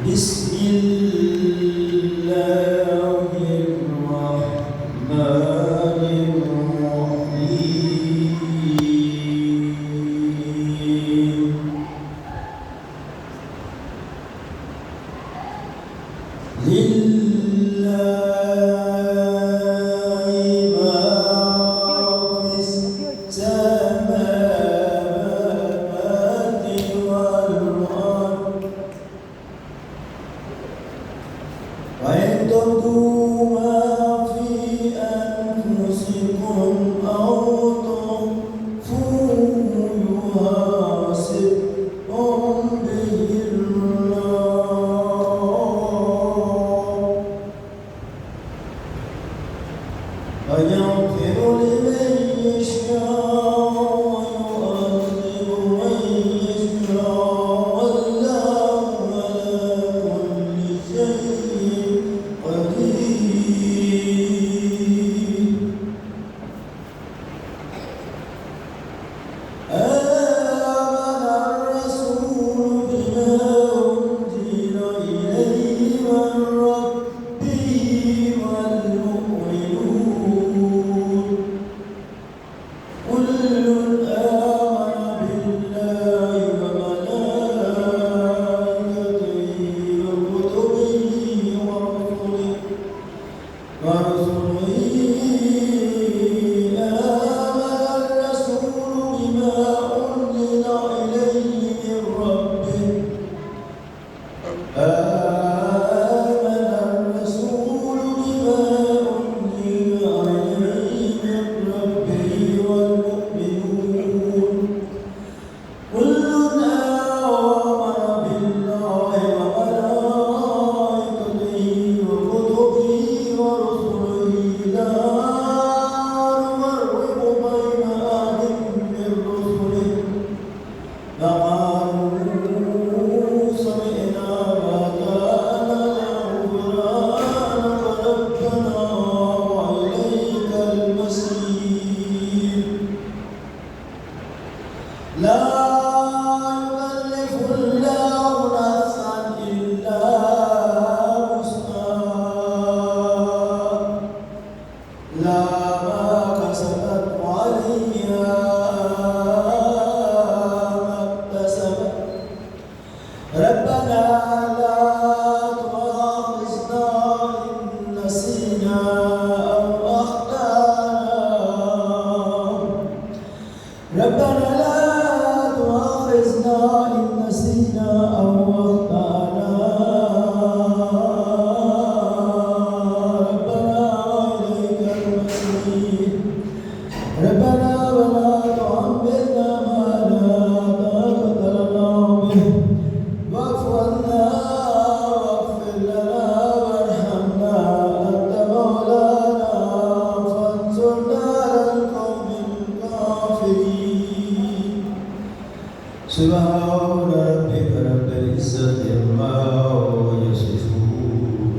بسم الله الرحمن الرحيم لله ما في السماوات والأرض وإن تبدوا ما في أنفسكم أو تخفوه يحاسبكم به الله ويغفر لمن يشاء ويعذب من يشاء والله على كل شيء قدير آمن الرسول بما أنزل إليه من ربه والمؤمنون كل آمن بالله وملائكته وكتبه ورسله آمن الرسول بما أنزل إليه من ربه آمن الرسول بما أنزل إليه من ربه والمؤمنون كل آمن بالله وملائكته وكتبه ورسله لا نفرق بين أحد من رسله فقالوا سمعنا وأطعنا غفرانك ربنا وإليك المصير لا يكلف الله نفسا إلا وسعها لا ما كسبت وعليها ما اكتسبت ربنا لا تؤاخذنا إن نسينا أو أخطأنا ربنا لا تؤاخذنا إن نسينا أو أخطأنا ربنا وإليك المصير ربنا ولا تحملنا ما لا طاقة لنا به واعف عنا واغفر لنا وارحمنا أنت مولانا فانصرنا على القوم الكافرين سبحان ربك رب العزة عما يصفون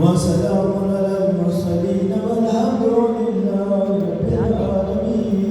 وسلام على المرسلين والحمد لله رب العالمين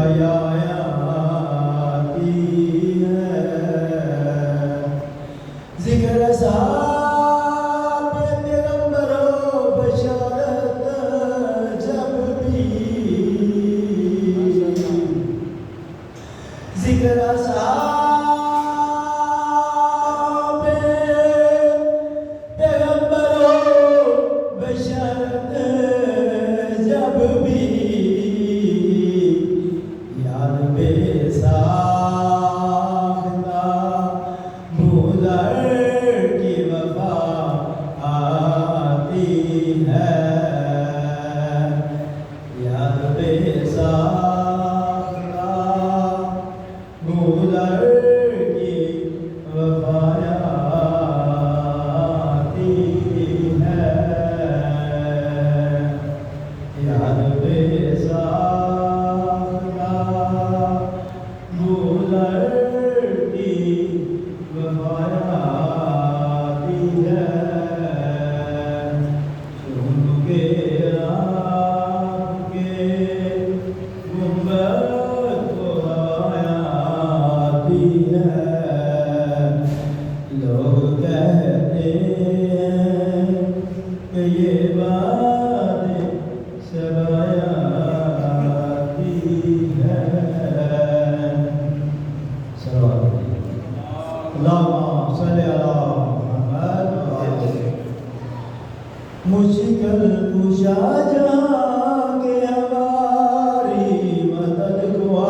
हयाती है। जिक्र साहब पैगंबरों बशारत जब भी, जिक्र साहब पैगंबरों बशारत जब भी, याद बेसाख्ता भूलर की वफा आती है। याद बेसाख्ता भूलर की वफा आती है। याद बेसाख्ता भूलर की वफा आती है। सुन के आपके गुंबद को आती है। लोग कहते हैं कि ये बातें सब आती है। अल्लाहुम्मा सल्ली अला मुहम्मद व आले। मुश्किल कुशा जहां के हमारी मदद को आ,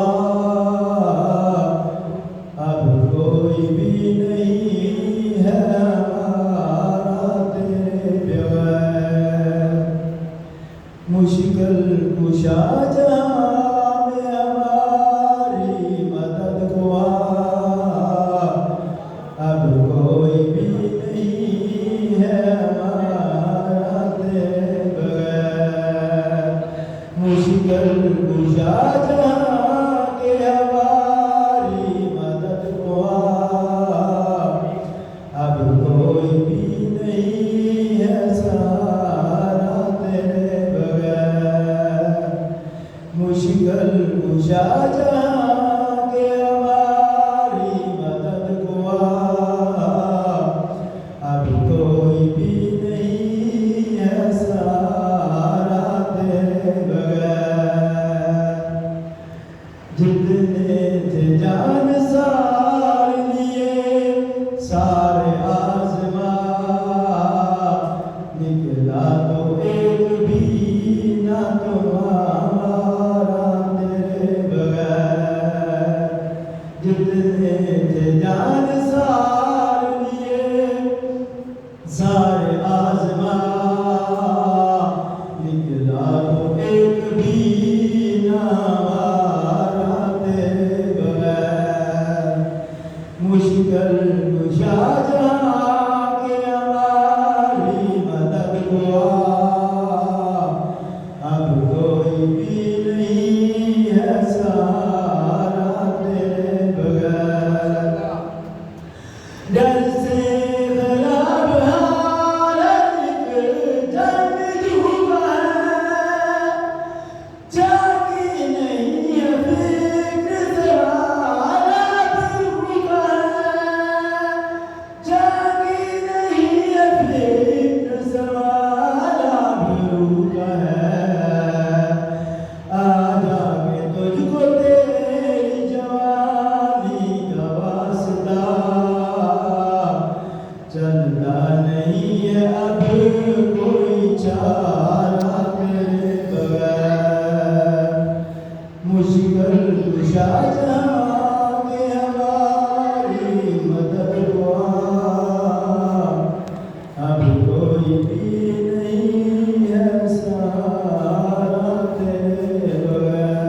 अब कोई भी नहीं है हमारा तेरे बगैर। मुश्किल कुशा जहां में हमारी मदद को आ, अब कोई भी नहीं है हमारा तेरे बगैर। मुश्किल कुशा जहां के हमारी मदद को आ, अब कोई भी नहीं है सहारा तेरे बगैर। मुश्किल कुशा जहां के हमारी मदद को आ, अब कोई भी नहीं है सहारा तेरे बगैर। जितने थे जान सार लिए सारे आज़मा, निकला तो एक भी ना तुम्हारा तेरे बगैर। जितने थे जान सार लिए सारे आज़मा, निकला तो एक भी ना हमारा तेरे बगैर। मुश्किल कुशा जहां के हमारी मदद को आ, अब कोई भी नहीं है सहारा तेरे बगैर। डर से खराब हालत जंगजू का है, जागी नहीं है फिक्र सवाला बरू का है। जागी नहीं है फिक्र सवाला बरू का है। आ जाके तुझको तेरी जवानी का वास्ता, चलता नहीं है अब कोई चारा तेरे बगैर। मुश्किल कुशा जहां के हमारी मदद को आ, अब कोई भी नहीं है सहारा तेरे बगैर।